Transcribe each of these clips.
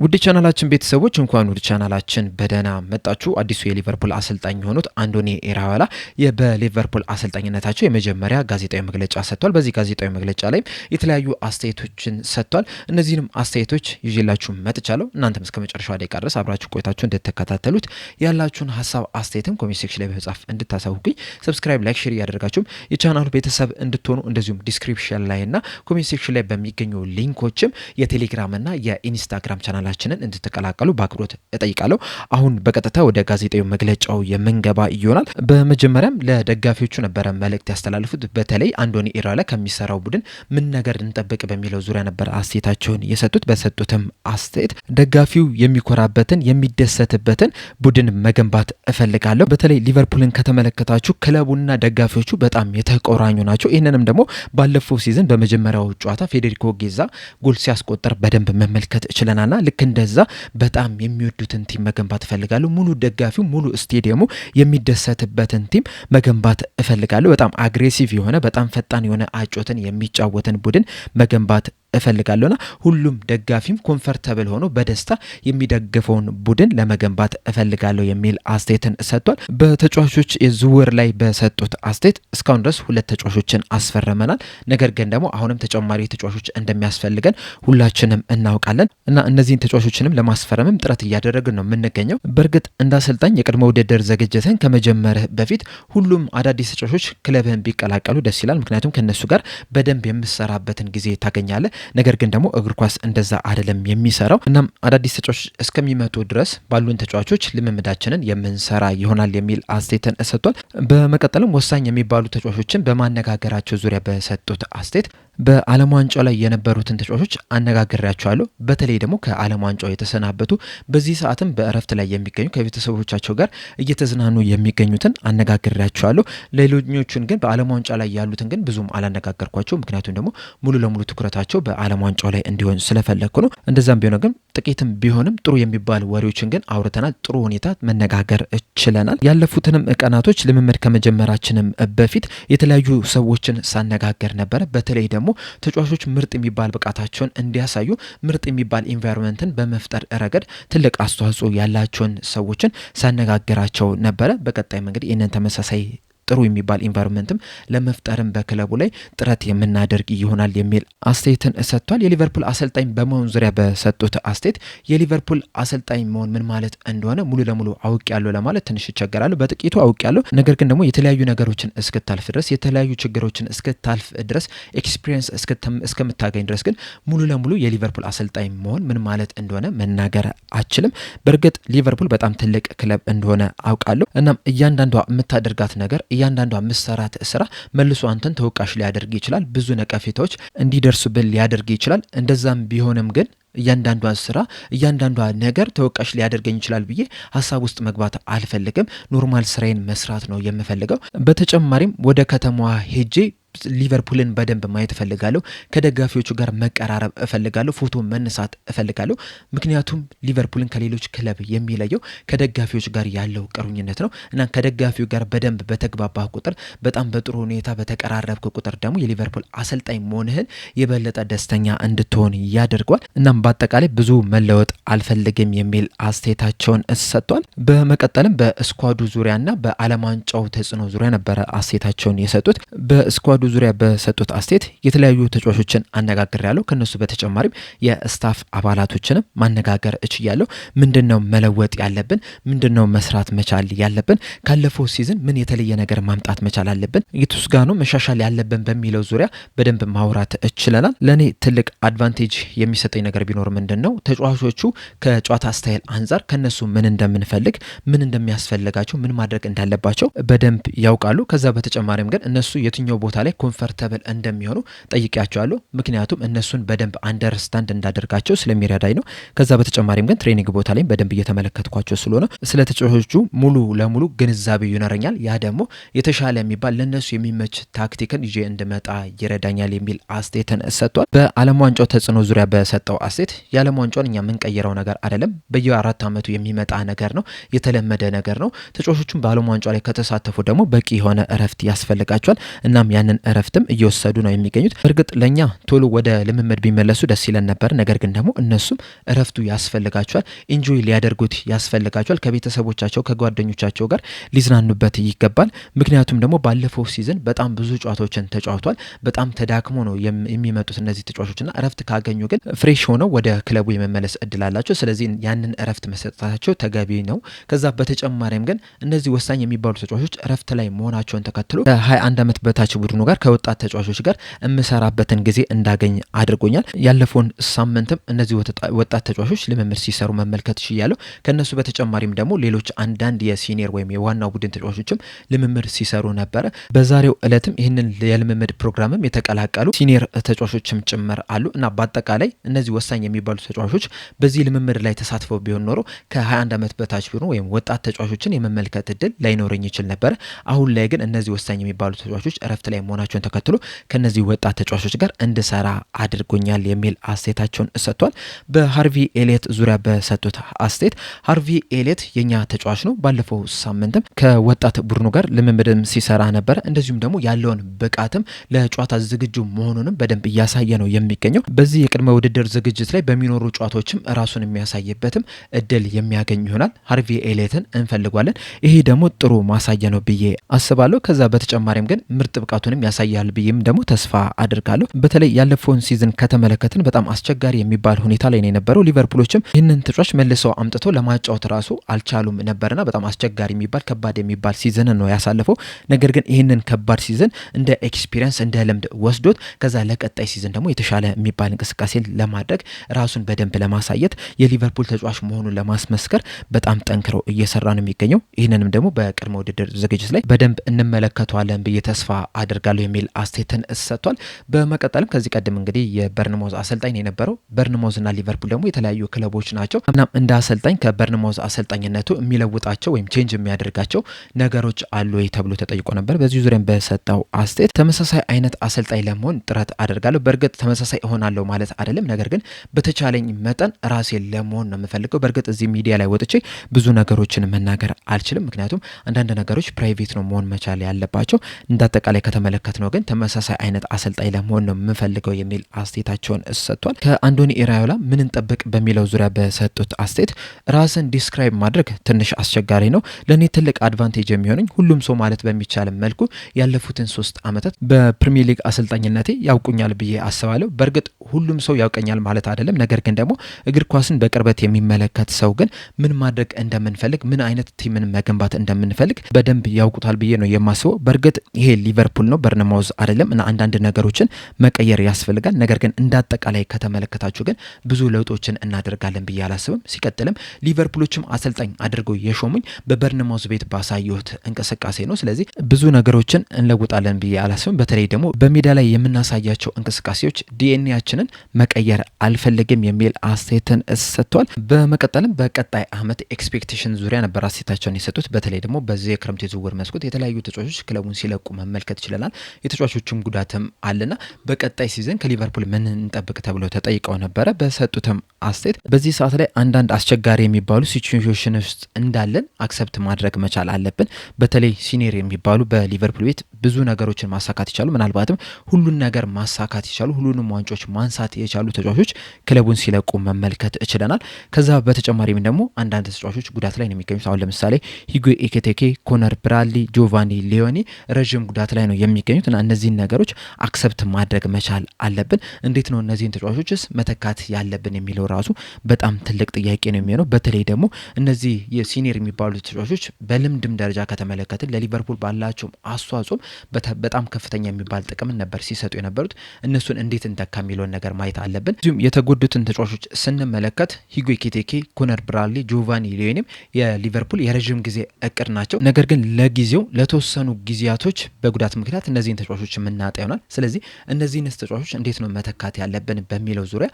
ውድ ቻናላችን ቤተሰቦች እንኳን ውድ ቻናላችን በደህና መጣችሁ። አዲሱ የሊቨርፑል አሰልጣኝ የሆኑት አንዶኒ ኢራኦላ በሊቨርፑል አሰልጣኝነታቸው የመጀመሪያ ጋዜጣዊ መግለጫ ሰጥቷል። በዚህ ጋዜጣዊ መግለጫ ላይ የተለያዩ አስተያየቶችን ሰጥቷል። እነዚህንም አስተያየቶች ይዤላችሁ መጥቻለሁ። እናንተም እስከ መጨረሻው ደቂቃ ድረስ አብራችሁ ቆይታችሁ እንድትከታተሉት ያላችሁን ሀሳብ አስተያየትም ኮሜንት ሴክሽን ላይ በመጻፍ እንድታሳውቁኝ፣ ሰብስክራይብ፣ ላይክ፣ ሼር ያደርጋችሁም የቻናሉ ቤተሰብ እንድትሆኑ እንደዚሁም ዲስክሪፕሽን ላይ እና ኮሜንት ሴክሽን ላይ በሚገኙ ሊንኮችም የቴሌግራም እና የኢንስታግራም ቻናል ቻናላችንን እንድትቀላቀሉ በአክብሮት እጠይቃለሁ። አሁን በቀጥታ ወደ ጋዜጣዊ መግለጫው የምንገባ ይሆናል። በመጀመሪያም ለደጋፊዎቹ ነበረ መልእክት ያስተላልፉት። በተለይ አንዶኒ ኢራኦላ ከሚሰራው ቡድን ምን ነገር እንጠብቅ በሚለው ዙሪያ ነበር አስተያየታቸውን የሰጡት። በሰጡትም አስተያየት ደጋፊው የሚኮራበትን የሚደሰትበትን ቡድን መገንባት እፈልጋለሁ። በተለይ ሊቨርፑልን ከተመለከታችሁ ክለቡና ደጋፊዎቹ በጣም የተቆራኙ ናቸው። ይህንንም ደግሞ ባለፈው ሲዝን በመጀመሪያው ጨዋታ ፌዴሪኮ ጌዛ ጎል ሲያስቆጠር በደንብ መመልከት ችለናልና ልክ እንደዛ በጣም የሚወዱትን ቲም መገንባት እፈልጋለሁ። ሙሉ ደጋፊው ሙሉ ስቴዲየሙ የሚደሰትበትን ቲም መገንባት እፈልጋለሁ። በጣም አግሬሲቭ የሆነ በጣም ፈጣን የሆነ አጮትን የሚጫወትን ቡድን መገንባት እፈልጋለሁና ሁሉም ደጋፊም ኮምፈርተብል ሆኖ በደስታ የሚደግፈውን ቡድን ለመገንባት እፈልጋለሁ የሚል አስተያየትን ሰጥቷል። በተጫዋቾች የዝውውር ላይ በሰጡት አስተያየት እስካሁን ድረስ 2 ተጫዋቾችን አስፈርመናል። ነገር ግን ደግሞ አሁንም ተጨማሪ ተጫዋቾች እንደሚያስፈልገን ሁላችንም እናውቃለን እና እነዚህን ተጫዋቾችንም ለማስፈረምም ጥረት እያደረግን ነው የምንገኘው። በእርግጥ እንዳሰልጣኝ የቅድመ ውድድር ዝግጅትን ከመጀመርህ በፊት ሁሉም አዳዲስ ተጫዋቾች ክለብህን ቢቀላቀሉ ደስ ይላል። ምክንያቱም ከነሱ ጋር በደንብ የምሰራበትን ጊዜ ታገኛለህ። ነገር ግን ደግሞ እግር ኳስ እንደዛ አይደለም የሚሰራው። እናም አዳዲስ ተጫዋቾች እስከሚመጡ ድረስ ባሉን ተጫዋቾች ልምምዳችንን የምንሰራ ይሆናል የሚል አስተያየትን ሰጥቷል። በመቀጠልም ወሳኝ የሚባሉ ተጫዋቾችን በማነጋገራቸው ዙሪያ በሰጡት አስተያየት በዓለም ዋንጫው ላይ የነበሩትን ተጫዋቾች አነጋግሬያቸዋለሁ። በተለይ ደግሞ ከዓለም ዋንጫው የተሰናበቱ በዚህ ሰዓትም በእረፍት ላይ የሚገኙ ከቤተሰቦቻቸው ጋር እየተዝናኑ የሚገኙትን አነጋግሬያቸዋለሁ። ሌሎኞቹን ግን በዓለም ዋንጫ ላይ ያሉትን ግን ብዙም አላነጋገርኳቸው። ምክንያቱም ደግሞ ሙሉ ለሙሉ ትኩረታቸው በዓለም ዋንጫው ላይ እንዲሆን ስለፈለግኩ ነው። እንደዛም ቢሆን ግን ጥቂትም ቢሆንም ጥሩ የሚባል ወሬዎችን ግን አውርተናል። ጥሩ ሁኔታ መነጋገር ችለናል። ያለፉትንም ቀናቶች ልምምድ ከመጀመራችንም በፊት የተለያዩ ሰዎችን ሳነጋገር ነበረ። በተለይ ደግሞ ተጫዋቾች ምርጥ የሚባል ብቃታቸውን እንዲያሳዩ ምርጥ የሚባል ኢንቫይሮንመንትን በመፍጠር ረገድ ትልቅ አስተዋጽኦ ያላቸውን ሰዎችን ሳነጋግራቸው ነበረ። በቀጣይም እንግዲህ ይህንን ተመሳሳይ ጥሩ የሚባል ኢንቫይሮንመንትም ለመፍጠርም በክለቡ ላይ ጥረት የምናደርግ ይሆናል የሚል አስተያየትን ሰጥቷል። የሊቨርፑል አሰልጣኝ በመሆን ዙሪያ በሰጡት አስተያየት የሊቨርፑል አሰልጣኝ መሆን ምን ማለት እንደሆነ ሙሉ ለሙሉ አውቄያለሁ ለማለት ትንሽ ይቸገራለሁ። በጥቂቱ አውቄያለሁ። ነገር ግን ደግሞ የተለያዩ ነገሮችን እስክታልፍ ድረስ የተለያዩ ችግሮችን እስክታልፍ ድረስ ኤክስፒሪየንስ እስከምታገኝ ድረስ ግን ሙሉ ለሙሉ የሊቨርፑል አሰልጣኝ መሆን ምን ማለት እንደሆነ መናገር አችልም። በእርግጥ ሊቨርፑል በጣም ትልቅ ክለብ እንደሆነ አውቃለሁ። እናም እያንዳንዷ የምታደርጋት ነገር እያንዳንዷ ምሰራት ስራ መልሶ አንተን ተወቃሽ ሊያደርግ ይችላል። ብዙ ነቀፌታዎች እንዲደርሱብን ሊያደርግ ይችላል። እንደዛም ቢሆንም ግን እያንዳንዷ ስራ እያንዳንዷ ነገር ተወቃሽ ሊያደርገኝ ይችላል ብዬ ሀሳብ ውስጥ መግባት አልፈልግም። ኖርማል ስራዬን መስራት ነው የምፈልገው። በተጨማሪም ወደ ከተማዋ ሄጄ ሊቨርፑልን በደንብ ማየት እፈልጋለሁ። ከደጋፊዎቹ ጋር መቀራረብ እፈልጋለሁ። ፎቶ መነሳት እፈልጋለሁ። ምክንያቱም ሊቨርፑልን ከሌሎች ክለብ የሚለየው ከደጋፊዎች ጋር ያለው ቅርኝነት ነው እና ከደጋፊው ጋር በደንብ በተግባባ ቁጥር በጣም በጥሩ ሁኔታ በተቀራረብክ ቁጥር ደግሞ የሊቨርፑል አሰልጣኝ መሆንህን የበለጠ ደስተኛ እንድትሆን ያደርጓል። እናም በአጠቃላይ ብዙ መለወጥ አልፈልግም የሚል አስተያየታቸውን ሰጥቷል። በመቀጠልም በስኳዱ ዙሪያና በዓለም ዋንጫው ተጽዕኖ ዙሪያ ነበረ አስተያየታቸውን የሰጡት። በስኳዱ ዙሪያ በሰጡት አስተያየት የተለያዩ ተጫዋቾችን አነጋግሬያለሁ። ከነሱ በተጨማሪም የስታፍ አባላቶችንም ማነጋገር እችላለሁ። ምንድነው መለወጥ ያለብን? ምንድነው መስራት መቻል ያለብን? ካለፈው ሲዝን ምን የተለየ ነገር ማምጣት መቻል አለብን? የቱስ ጋር ነው መሻሻል ያለብን በሚለው ዙሪያ በደንብ ማውራት እችለናል። ለኔ ትልቅ አድቫንቴጅ የሚሰጠኝ ነገር ቢኖር ምንድነው ተጫዋቾቹ ከጨዋታ ስታይል አንጻር ከነሱ ምን እንደምንፈልግ፣ ምን እንደሚያስፈልጋቸው፣ ምን ማድረግ እንዳለባቸው በደንብ ያውቃሉ። ከዛ በተጨማሪም ግን እነሱ የትኛው ቦታ ላይ ኮምፈርተብል እንደሚሆኑ ጠይቄያቸዋለሁ። ምክንያቱም እነሱን በደንብ አንደርስታንድ እንዳደርጋቸው ስለሚረዳኝ ነው። ከዛ በተጨማሪም ግን ትሬኒንግ ቦታ ላይ በደንብ እየተመለከትኳቸው ስለሆነ ስለ ተጫዋቾቹ ሙሉ ለሙሉ ግንዛቤ ይኖረኛል። ያ ደግሞ የተሻለ የሚባል ለነሱ የሚመች ታክቲክን ይዤ እንድመጣ ይረዳኛል የሚል አስተያየትን ሰጥቷል። በዓለም ዋንጫው ተጽዕኖ ዙሪያ በሰጠው አስተያየት የዓለም ዋንጫውን እኛ የምንቀይረው ነገር አይደለም። በየ4 ዓመቱ የሚመጣ ነገር ነው። የተለመደ ነገር ነው። ተጫዋቾቹም በዓለም ዋንጫው ላይ ከተሳተፉ ደግሞ በቂ የሆነ እረፍት ያስፈልጋቸዋል። እናም ያንን እረፍትም እየወሰዱ ነው የሚገኙት። በእርግጥ ለኛ ቶሎ ወደ ልምምድ ቢመለሱ ደስ ይለን ነበር። ነገር ግን ደግሞ እነሱም እረፍቱ ያስፈልጋቸዋል፣ ኢንጆይ ሊያደርጉት ያስፈልጋቸዋል። ከቤተሰቦቻቸው ከጓደኞቻቸው ጋር ሊዝናኑበት ይገባል። ምክንያቱም ደግሞ ባለፈው ሲዝን በጣም ብዙ ጨዋታዎችን ተጫውቷል። በጣም ተዳክሞ ነው የሚመጡት እነዚህ ተጫዋቾችና እረፍት ካገኙ ግን ፍሬሽ ሆነው ወደ ክለቡ የመመለስ እድል አላቸው። ስለዚህ ያንን እረፍት መሰጠታቸው ተገቢ ነው። ከዛ በተጨማሪም ግን እነዚህ ወሳኝ የሚባሉ ተጫዋቾች እረፍት ላይ መሆናቸውን ተከትሎ ከ21 ዓመት በታች ቡድኑ ጋር ከወጣት ተጫዋቾች ጋር የምሰራበትን ጊዜ እንዳገኝ አድርጎኛል። ያለፈውን ሳምንትም እነዚህ ወጣት ተጫዋቾች ልምምድ ሲሰሩ መመልከት ችያለሁ። ከነሱ በተጨማሪም ደግሞ ሌሎች አንዳንድ የሲኒየር ወይም የዋናው ቡድን ተጫዋቾችም ልምምድ ሲሰሩ ነበረ። በዛሬው እለትም ይህንን የልምምድ ፕሮግራምም የተቀላቀሉ ሲኒየር ተጫዋቾችም ጭምር አሉ እና በአጠቃላይ እነዚህ ወሳኝ የሚባሉ ተጫዋቾች በዚህ ልምምድ ላይ ተሳትፈው ቢሆን ኖሮ ከ21 ዓመት በታች ቢሆኑ ወይም ወጣት ተጫዋቾችን የመመልከት እድል ላይኖረኝ ይችል ነበረ። አሁን ላይ ግን እነዚህ ወሳኝ የሚባሉ ተጫዋቾች እረፍት ላይ መሆናቸውን ተከትሎ ከነዚህ ወጣት ተጫዋቾች ጋር እንድሰራ አድርጎኛል የሚል አስተያየታቸውን ሰጥቷል። በሃርቪ ኤሊየት ዙሪያ በሰጡት አስተያየት ሃርቪ ኤሊየት የኛ ተጫዋች ነው። ባለፈው ሳምንትም ከወጣት ቡድኑ ጋር ልምምድም ሲሰራ ነበረ። እንደዚሁም ደግሞ ያለውን ብቃትም ለጨዋታ ዝግጁ መሆኑንም በደንብ እያሳየ ነው የሚገኘው። በዚህ የቅድመ ውድድር ዝግጅት ላይ በሚኖሩ ጨዋታዎችም ራሱን የሚያሳይበትም እድል የሚያገኝ ይሆናል። ሃርቪ ኤሊየትን እንፈልጓለን። ይሄ ደግሞ ጥሩ ማሳያ ነው ብዬ አስባለሁ። ከዛ በተጨማሪም ግን ምርጥ ብቃቱንም ያሳያል ብዬም ደግሞ ተስፋ አድርጋለሁ። በተለይ ያለፈውን ሲዝን ከተመለከትን በጣም አስቸጋሪ የሚባል ሁኔታ ላይ ነው የነበረው። ሊቨርፑሎችም ይህንን ተጫዋች መልሰው አምጥቶ ለማጫወት ራሱ አልቻሉም ነበርና በጣም አስቸጋሪ የሚባል ከባድ የሚባል ሲዝን ነው ያሳለፈው። ነገር ግን ይህንን ከባድ ሲዝን እንደ ኤክስፒሪየንስ እንደ ልምድ ወስዶት ከዛ ለቀጣይ ሲዝን ደግሞ የተሻለ የሚባል እንቅስቃሴ ለማድረግ ራሱን በደንብ ለማሳየት የሊቨርፑል ተጫዋች መሆኑን ለማስመስከር በጣም ጠንክሮ እየሰራ ነው የሚገኘው። ይህንንም ደግሞ በቅድመ ውድድር ዝግጅት ላይ በደንብ እንመለከተዋለን ብዬ ተስፋ አድርጋለሁ የሚል አስተያየትን ሰጥቷል። በመቀጠልም ከዚህ ቀደም እንግዲህ የበርንማውዝ አሰልጣኝ የነበረው በርንማውዝ እና ሊቨርፑል ደግሞ የተለያዩ ክለቦች ናቸው። እናም እንደ አሰልጣኝ ከበርንማውዝ አሰልጣኝነቱ የሚለውጣቸው ወይም ቼንጅ የሚያደርጋቸው ነገሮች አሉ ተብሎ ተጠይቆ ነበር። በዚህ ዙሪያም በሰጠው አስተያየት ተመሳሳይ አይነት አሰልጣኝ ለመሆን ጥረት አደርጋለሁ። በእርግጥ ተመሳሳይ እሆናለሁ ማለት አይደለም፣ ነገር ግን በተቻለኝ መጠን ራሴ ለመሆን ነው የምፈልገው። በእርግጥ እዚህ ሚዲያ ላይ ወጥቼ ብዙ ነገሮችን መናገር አልችልም፣ ምክንያቱም አንዳንድ ነገሮች ፕራይቬት ነው መሆን መቻል ያለባቸው። እንዳጠቃላይ ከተመለከት ነው ግን ተመሳሳይ አይነት አሰልጣኝ ለመሆን ነው የምፈልገው የሚል አስተያየታቸውን ሰጥቷል። ከአንዶኒ ኢራዮላ ምን እንጠብቅ በሚለው ዙሪያ በሰጡት አስተያየት ራስን ዲስክራይብ ማድረግ ትንሽ አስቸጋሪ ነው። ለእኔ ትልቅ አድቫንቴጅ የሚሆነኝ ሁሉም ሰው ማለት በሚቻል መልኩ ያለፉትን 3 ዓመታት በፕሪሚየር ሊግ አሰልጣኝነቴ ያውቁኛል ብዬ አስባለሁ። በእርግጥ ሁሉም ሰው ያውቀኛል ማለት አይደለም፣ ነገር ግን ደግሞ እግር ኳስን በቅርበት የሚመለከት ሰው ግን ምን ማድረግ እንደምንፈልግ ምን አይነት ቲምን መገንባት እንደምንፈልግ በደንብ ያውቁታል ብዬ ነው የማስበው። በእርግጥ ይሄ ሊቨርፑል ነው በርንማውዝ አይደለም እና አንዳንድ ነገሮችን መቀየር ያስፈልጋል። ነገር ግን እንዳጠቃላይ ከተመለከታችሁ ግን ብዙ ለውጦችን እናደርጋለን ብዬ አላስብም። ሲቀጥልም ሊቨርፑሎችም አሰልጣኝ አድርገው የሾሙኝ በበርንማውዝ ቤት ባሳየሁት እንቅስቃሴ ነው። ስለዚህ ብዙ ነገሮችን እንለውጣለን ብዬ አላስብም። በተለይ ደግሞ በሜዳ ላይ የምናሳያቸው እንቅስቃሴዎች ዲኤንኤያችንን መቀየር አልፈልግም የሚል አስተያየትን ሰጥቷል። በመቀጠልም በቀጣይ ዓመት ኤክስፔክቴሽን ዙሪያ ነበር አስተያየታቸውን የሰጡት። በተለይ ደግሞ በዚህ የክረምት የዝውውር መስኮት የተለያዩ ተጫዋቾች ክለቡን ሲለቁ መመልከት ይችላል። የተጫዋቾችም ጉዳትም አለና በቀጣይ ሲዝን ከሊቨርፑል ምን እንጠብቅ ተብለው ተጠይቀው ነበረ። በሰጡትም አስተያየት በዚህ ሰዓት ላይ አንዳንድ አስቸጋሪ የሚባሉ ሲቹዌሽን ውስጥ እንዳለን አክሰፕት ማድረግ መቻል አለብን። በተለይ ሲኒየር የሚባሉ በሊቨርፑል ቤት ብዙ ነገሮችን ማሳካት ይቻሉ፣ ምናልባትም ሁሉን ነገር ማሳካት ይቻሉ፣ ሁሉንም ዋንጮች ማንሳት የቻሉ ተጫዋቾች ክለቡን ሲለቁ መመልከት እችለናል። ከዛ በተጨማሪም ደግሞ አንዳንድ ተጫዋቾች ጉዳት ላይ ነው የሚገኙት። አሁን ለምሳሌ ሂጎ ኤኬቴኬ፣ ኮነር ብራድሊ፣ ጆቫኒ ሊዮኒ ረዥም ጉዳት ላይ ነው የሚገኙት እና እነዚህን ነገሮች አክሰፕት ማድረግ መቻል አለብን። እንዴት ነው እነዚህን ተጫዋቾችስ መተካት ያለብን የሚለው ራሱ በጣም ትልቅ ጥያቄ ነው የሚሆነው። በተለይ ደግሞ እነዚህ የሲኒየር የሚባሉ ተጫዋቾች በልምድም ደረጃ ከተመለከትን ለሊቨርፑል ባላቸውም አስተዋጽኦም በጣም ከፍተኛ የሚባል ጥቅምን ነበር ሲሰጡ የነበሩት። እነሱን እንዴት እንተካ የሚለውን ነገር ማየት አለብን። እዚሁም የተጎዱትን ተጫዋቾች ስንመለከት ሂጎ ኤኬቴኬ፣ ኮነር ብራድሊ፣ ጆቫኒ ሊዮኒም የሊቨርፑል የረዥም ጊዜ እቅድ ናቸው። ነገር ግን ለጊዜው ለተወሰኑ ጊዜያቶች በጉዳት ምክንያት እነዚህን ተጫዋቾች የምናጣ ይሆናል። ስለዚህ እነዚህን ተጫዋቾች እንዴት ነው መተካት ያለብን በሚለው ዙሪያ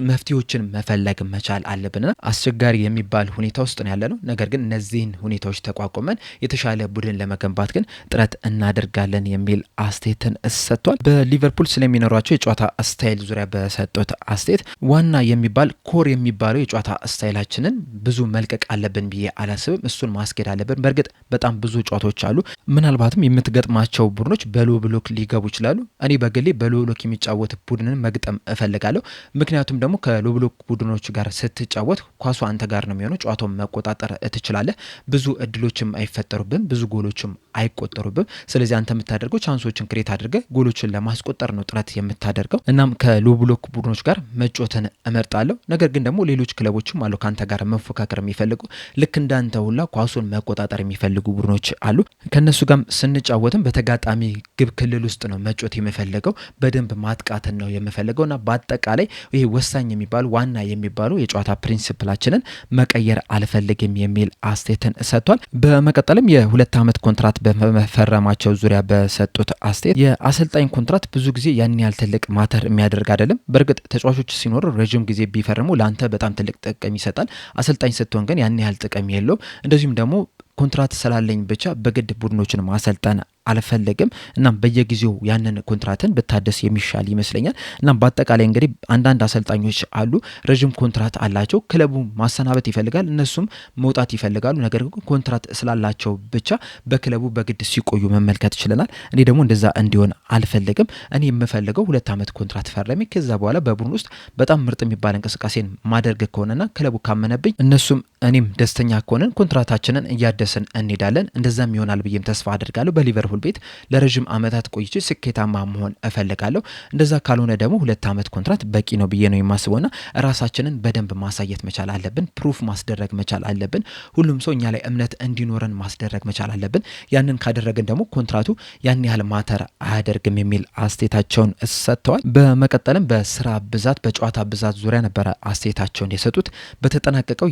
መፍትሄዎችን መፈለግ መቻል አለብንና አስቸጋሪ የሚባል ሁኔታ ውስጥ ነው ያለነው። ነገር ግን እነዚህን ሁኔታዎች ተቋቁመን የተሻለ ቡድን ለመገንባት ግን ጥረት እናደርጋለን የሚል አስተያየትን ሰጥቷል። በሊቨርፑል ስለሚኖራቸው የጨዋታ ስታይል ዙሪያ በሰጡት አስተያየት ዋና የሚባል ኮር የሚባለው የጨዋታ ስታይላችንን ብዙ መልቀቅ አለብን ብዬ አላስብም። እሱን ማስኬድ አለብን። በእርግጥ በጣም ብዙ ጨዋታዎች አሉ። ምናልባትም የምትገጥማቸው ቡድኖች በሎ ብሎክ ሊገቡ ይችላሉ። እኔ በግሌ በሎ ብሎክ የሚጫወት ቡድንን መግጠም እፈልጋለሁ። ምክንያቱም ደግሞ ከሎ ብሎክ ቡድኖች ጋር ስትጫወት ኳሱ አንተ ጋር ነው የሚሆነው። ጨዋታውን መቆጣጠር ትችላለህ። ብዙ እድሎችም አይፈጠሩብም፣ ብዙ ጎሎችም አይቆጠሩብም። ስለዚህ አንተ የምታደርገው ቻንሶችን ክሬት አድርገህ ጎሎችን ለማስቆጠር ነው ጥረት የምታደርገው። እናም ከሎ ብሎክ ቡድኖች ጋር መጮትን እመርጣለሁ። ነገር ግን ደግሞ ሌሎች ክለቦችም አሉ ካንተ ጋር መፎካከር የሚፈልጉ ልክ እንዳንተ ሁላ ኳሱን መቆጣጠር የሚፈልጉ ቡድኖች አሉ። ከነሱ ጋር ስንጫወትም በተጋጣሚ ግብ ክልል ውስጥ ነው መጮት የምፈልገው፣ በደንብ ማጥቃትን ነው የምፈልገው እና በአጠቃላይ ይሄ ወሳኝ የሚባሉ ዋና የሚባሉ የጨዋታ ፕሪንሲፕላችንን መቀየር አልፈልግም የሚል አስተያየትን ሰጥቷል። በመቀጠልም የ2 ዓመት ኮንትራት በመፈረማቸው ዙሪያ በሰጡት አስተያየት የአሰልጣኝ ኮንትራት ብዙ ጊዜ ያን ያህል ትልቅ ማተር የሚያደርግ አይደለም። በእርግጥ ተጫዋቾች ሲኖሩ ረዥም ጊዜ ቢፈርሙ ለአንተ በጣም ትልቅ ጥቅም ይሰጣል። አሰልጣኝ ስትሆን ግን ያን ያህል ጥቅም የለውም። እንደዚሁም ደግሞ ኮንትራት ስላለኝ ብቻ በግድ ቡድኖችን ማሰልጠን አልፈልግም። እናም በየጊዜው ያንን ኮንትራትን ብታደስ የሚሻል ይመስለኛል። እናም በአጠቃላይ እንግዲህ አንዳንድ አሰልጣኞች አሉ ረዥም ኮንትራት አላቸው፣ ክለቡ ማሰናበት ይፈልጋል፣ እነሱም መውጣት ይፈልጋሉ። ነገር ግን ኮንትራት ስላላቸው ብቻ በክለቡ በግድ ሲቆዩ መመልከት ይችላል። እኔ ደግሞ እንደዛ እንዲሆን አልፈልግም። እኔ የምፈልገው 2 ዓመት ኮንትራት ፈርሜ ከዛ በኋላ በቡድን ውስጥ በጣም ምርጥ የሚባል እንቅስቃሴን ማደርግ ከሆነና ክለቡ ካመነብኝ እነሱም እኔም ደስተኛ ከሆነን ኮንትራታችንን እያደስን እንሄዳለን። እንደዛም ይሆናል ብዬም ተስፋ አድርጋለሁ። በሊቨርፑል ቤት ለረጅም ዓመታት ቆይቼ ስኬታማ መሆን እፈልጋለሁ። እንደዛ ካልሆነ ደግሞ 2 ዓመት ኮንትራት በቂ ነው ብዬ ነው የማስበውና ራሳችንን በደንብ ማሳየት መቻል አለብን። ፕሩፍ ማስደረግ መቻል አለብን። ሁሉም ሰው እኛ ላይ እምነት እንዲኖረን ማስደረግ መቻል አለብን። ያንን ካደረግን ደግሞ ኮንትራቱ ያን ያህል ማተር አያደርግም የሚል አስተያየታቸውን ሰጥተዋል። በመቀጠልም በስራ ብዛት በጨዋታ ብዛት ዙሪያ ነበረ አስተያየታቸውን የሰጡት። በተጠናቀቀው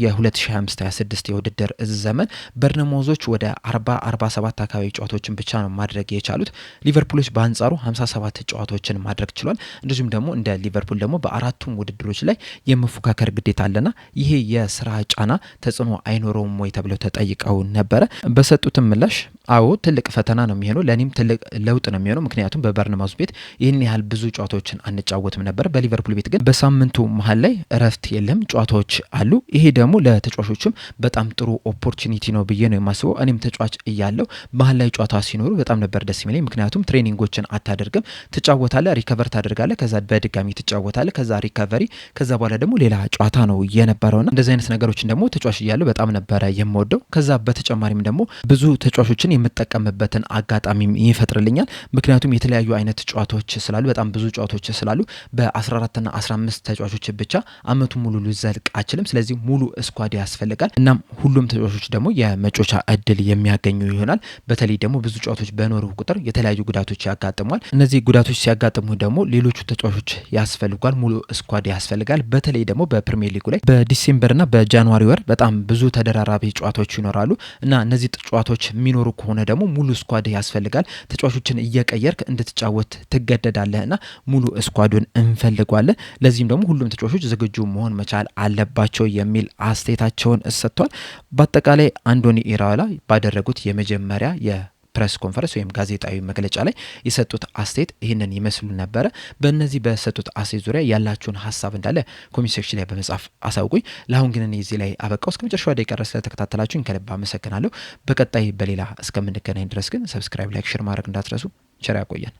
የ2025/26 የውድድር ዘመን በርነሞዞች ወደ 47 አካባቢ ጨዋታዎችን ብቻ ነው ማድረግ የቻሉት። ሊቨርፑሎች በአንጻሩ 57 ጨዋታዎችን ማድረግ ችሏል። እንደዚሁም ደግሞ እንደ ሊቨርፑል ደግሞ በአራቱም ውድድሮች ላይ የመፎካከር ግዴታ አለና ይሄ የስራ ጫና ተጽዕኖ አይኖረውም ወይ ተብለው ተጠይቀው ነበረ። በሰጡትም ምላሽ አዎ ትልቅ ፈተና ነው የሚሆነው፣ ለኔም ትልቅ ለውጥ ነው የሚሆነው። ምክንያቱም በበርንማውዝ ቤት ይህን ያህል ብዙ ጨዋታዎችን አንጫወትም ነበር። በሊቨርፑል ቤት ግን በሳምንቱ መሀል ላይ እረፍት የለም፣ ጨዋታዎች አሉ። ይሄ ደግሞ ለተጫዋቾችም በጣም ጥሩ ኦፖርቹኒቲ ነው ብዬ ነው የማስበው። እኔም ተጫዋች እያለው መሀል ላይ ጨዋታ ሲኖሩ በጣም ነበር ደስ የሚለኝ። ምክንያቱም ትሬኒንጎችን አታደርግም፣ ትጫወታለህ፣ ሪከቨር ታደርጋለህ፣ ከዛ በድጋሚ ትጫወታለህ፣ ከዛ ሪከቨሪ፣ ከዛ በኋላ ደግሞ ሌላ ጨዋታ ነው የነበረውና እንደዚህ አይነት ነገሮችን ደግሞ ተጫዋች እያለው በጣም ነበረ የምወደው። ከዛ በተጨማሪም ደግሞ ብዙ ተጫዋቾችን የምጠቀምበትን አጋጣሚ ይፈጥርልኛል። ምክንያቱም የተለያዩ አይነት ጨዋታዎች ስላሉ በጣም ብዙ ጨዋታዎች ስላሉ በ14 እና 15 ተጫዋቾች ብቻ አመቱ ሙሉ ልዘልቅ አችልም። ስለዚህ ሙሉ ስኳድ ያስፈልጋል። እናም ሁሉም ተጫዋቾች ደግሞ የመጮቻ እድል የሚያገኙ ይሆናል። በተለይ ደግሞ ብዙ ጨዋታዎች በኖሩ ቁጥር የተለያዩ ጉዳቶች ያጋጥሟል። እነዚህ ጉዳቶች ሲያጋጥሙ ደግሞ ሌሎቹ ተጫዋቾች ያስፈልጓል፣ ሙሉ ስኳድ ያስፈልጋል። በተለይ ደግሞ በፕሪሚየር ሊጉ ላይ በዲሴምበርና በጃንዋሪ ወር በጣም ብዙ ተደራራቢ ጨዋታዎች ይኖራሉ እና እነዚህ ጨዋታዎች የሚኖሩ ከሆነ ደግሞ ሙሉ ስኳድ ያስፈልጋል። ተጫዋቾችን እየቀየርክ እንድትጫወት ትገደዳለህና ሙሉ ስኳዱን እንፈልጓለን። ለዚህም ደግሞ ሁሉም ተጫዋቾች ዝግጁ መሆን መቻል አለባቸው የሚል አስተያየታቸውን ሰጥቷል። በአጠቃላይ አንዶኒ ኢራኦላ ባደረጉት የመጀመሪያ የፕሬስ ኮንፈረንስ ወይም ጋዜጣዊ መግለጫ ላይ የሰጡት አስተያየት ይህንን ይመስሉ ነበረ። በእነዚህ በሰጡት አስተያየት ዙሪያ ያላችሁን ሀሳብ እንዳለ ኮሜንት ሴክሽን ላይ በመጻፍ አሳውቁኝ። ለአሁን ግን እኔ እዚህ ላይ አበቃው። እስከ መጨረሻው ደቂቃ ድረስ ስለተከታተላችሁኝ ከልብ አመሰግናለሁ። በቀጣይ በሌላ እስከምንገናኝ ድረስ ግን ሰብስክራይብ፣ ላይክ፣ ሼር ማድረግ እንዳትረሱ። ቸር ያቆየን።